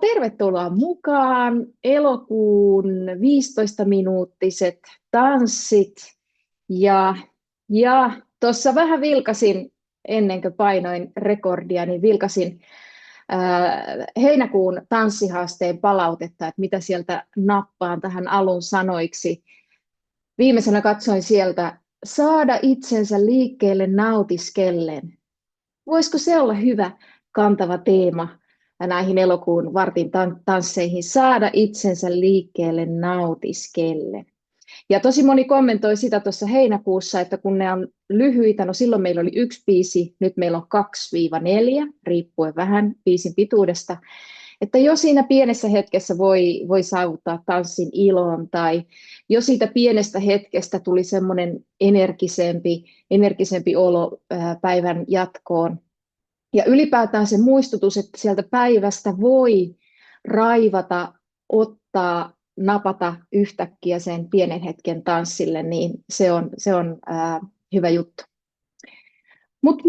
Tervetuloa mukaan elokuun 15-minuuttiset tanssit. Ja, ja tuossa vähän vilkasin, ennen kuin painoin rekordia, niin vilkasin heinäkuun tanssihaasteen palautetta, että mitä sieltä nappaan tähän alun sanoiksi. Viimeisenä katsoin sieltä, saada itsensä liikkeelle nautiskellen. Voisiko se olla hyvä kantava teema näihin elokuun vartin tansseihin, saada itsensä liikkeelle nautiskellen? Ja tosi moni kommentoi sitä tuossa heinäkuussa, että kun ne on lyhyitä, no silloin meillä oli yksi biisi, nyt meillä on 2-4, riippuen vähän biisin pituudesta, että jo siinä pienessä hetkessä voi saavuttaa tanssin ilon, tai jo siitä pienestä hetkestä tuli semmoinen energisempi olo päivän jatkoon. Ja ylipäätään se muistutus, että sieltä päivästä voi raivata, ottaa, napata yhtäkkiä sen pienen hetken tanssille, niin se on hyvä juttu. Mutta